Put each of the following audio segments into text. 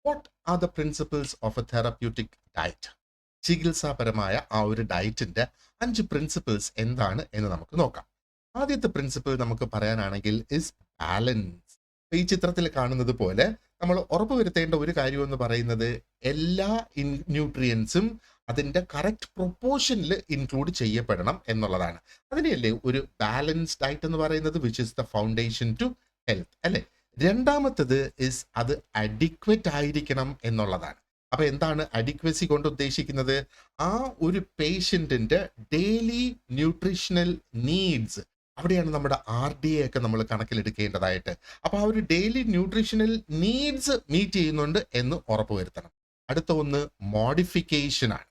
What are the principles of a therapeutic diet? ചികിത്സാപരമായ ആ ഒരു ഡയറ്റിന്റെ 5 പ്രിൻസിപ്പിൾസ് എന്താണ് എന്ന് നമുക്ക് നോക്കാം. ആദ്യത്തെ പ്രിൻസിപ്പിൾ നമുക്ക് പറയാനാണെങ്കിൽ ഇസ് ബാലൻസ്. ഈ ചിത്രത്തിൽ കാണുന്നത് പോലെ നമ്മൾ ഉറപ്പുവരുത്തേണ്ട ഒരു കാര്യം എന്ന് പറയുന്നത് എല്ലാ ന്യൂട്രിയൻസും അതിന്റെ കറക്റ്റ് പ്രൊപ്പോർഷനിൽ ഇൻക്ലൂഡ് ചെയ്യപ്പെടണം എന്നുള്ളതാണ്. അതിനെയല്ലേ ഒരു ബാലൻസ്ഡ് ഡയറ്റ് എന്ന് പറയുന്നത്, which is the foundation to health, അല്ലെ? രണ്ടാമത്തത് ഇസ് അത് അഡിക്വറ്റ് ആയിരിക്കണം എന്നുള്ളതാണ്. അപ്പൊ എന്താണ് അഡിക്വസി കൊണ്ട് ഉദ്ദേശിക്കുന്നത്? ആ ഒരു പേഷ്യന്റിന്റെ ഡെയിലി ന്യൂട്രീഷണൽ നീഡ്സ്, അവിടെയാണ് നമ്മുടെ RDA ഒക്കെ നമ്മൾ കണക്കിലെടുക്കേണ്ടതായിട്ട്. അപ്പൊ ആ ഒരു ഡെയിലി ന്യൂട്രീഷണൽ നീഡ്സ് മീറ്റ് ചെയ്യുന്നുണ്ട് എന്ന് ഉറപ്പുവരുത്തണം. അടുത്ത ഒന്ന് മോഡിഫിക്കേഷൻ ആണ്.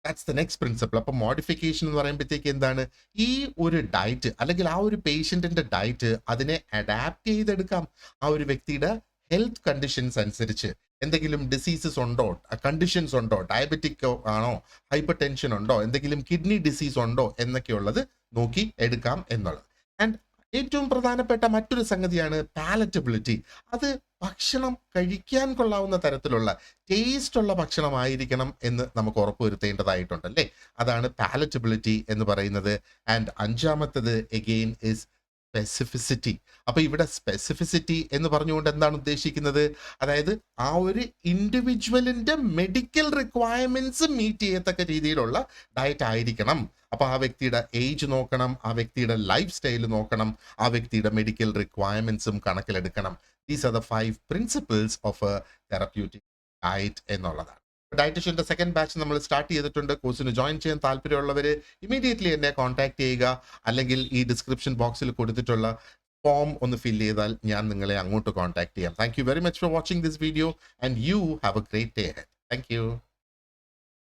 That's the next principle. അപ്പൊ മോഡിഫിക്കേഷൻ എന്ന് പറയുമ്പോഴത്തേക്ക് എന്താണ്? ഈ ഒരു ഡയറ്റ് അല്ലെങ്കിൽ ആ ഒരു പേഷ്യന്റിന്റെ ഡയറ്റ് അതിനെ അഡാപ്റ്റ് ചെയ്തെടുക്കാം ആ ഒരു വ്യക്തിയുടെ ഹെൽത്ത് കണ്ടീഷൻസ് അനുസരിച്ച്. എന്തെങ്കിലും ഡിസീസസ് ഉണ്ടോ, കണ്ടീഷൻസ് ഉണ്ടോ, ഡയബറ്റിക് ആണോ, ഹൈപ്പർ ടെൻഷൻ ഉണ്ടോ, എന്തെങ്കിലും കിഡ്നി ഡിസീസ് ഉണ്ടോ എന്നൊക്കെയുള്ളത് നോക്കി എടുക്കാം എന്നുള്ളത്. ആൻഡ് ഏറ്റവും പ്രധാനപ്പെട്ട മറ്റൊരു സംഗതിയാണ് പാലറ്റബിലിറ്റി. അത് ഭക്ഷണം കഴിക്കാൻ കൊള്ളാവുന്ന തരത്തിലുള്ള ടേസ്റ്റ് ഉള്ള ഭക്ഷണമായിരിക്കണം എന്ന് നമുക്ക് ഉറപ്പുവരുത്തേണ്ടതായിട്ടുണ്ടല്ലേ. അതാണ് പാലറ്റബിലിറ്റി എന്ന് പറയുന്നത്. ആൻഡ് അഞ്ചാമത്തത് എഗെയിൻ ഇസ് സ്പെസിഫിസിറ്റി. അപ്പൊ ഇവിടെ സ്പെസിഫിസിറ്റി എന്ന് പറഞ്ഞുകൊണ്ട് എന്താണ് ഉദ്ദേശിക്കുന്നത്? അതായത് ആ ഒരു ഇൻഡിവിജ്വലിന്റെ മെഡിക്കൽ റിക്വയർമെന്റ്സ് മീറ്റ് ചെയ്യത്തക്ക രീതിയിലുള്ള ഡയറ്റ് ആയിരിക്കണം. അപ്പൊ ആ വ്യക്തിയുടെ ഏജ് നോക്കണം, ആ വ്യക്തിയുടെ ലൈഫ് സ്റ്റൈൽ നോക്കണം, ആ വ്യക്തിയുടെ മെഡിക്കൽ റിക്വയർമെന്റ്സും കണക്കിലെടുക്കണം. These are the 5 principles of a therapeutic diet എന്നുള്ളതാണ്. ഡയറ്റീഷ്യന്റെ സെക്കൻഡ് ബാച്ച് നമ്മൾ സ്റ്റാർട്ട് ചെയ്തിട്ടുണ്ട്. കോഴ്സിന് ജോയിൻ ചെയ്യാൻ താല്പര്യമുള്ളവർ ഇമീഡിയറ്റ്ലി എന്നെ കോൺടാക്ട് ചെയ്യുക, അല്ലെങ്കിൽ ഈ ഡിസ്ക്രിപ്ഷൻ ബോക്സിൽ കൊടുത്തിട്ടുള്ള ഫോം ഒന്ന് ഫിൽ ചെയ്താൽ ഞാൻ നിങ്ങളെ അങ്ങോട്ട് കോൺടാക്ട് ചെയ്യാം. Thank you very much for watching this video and you have A great day. Thank you.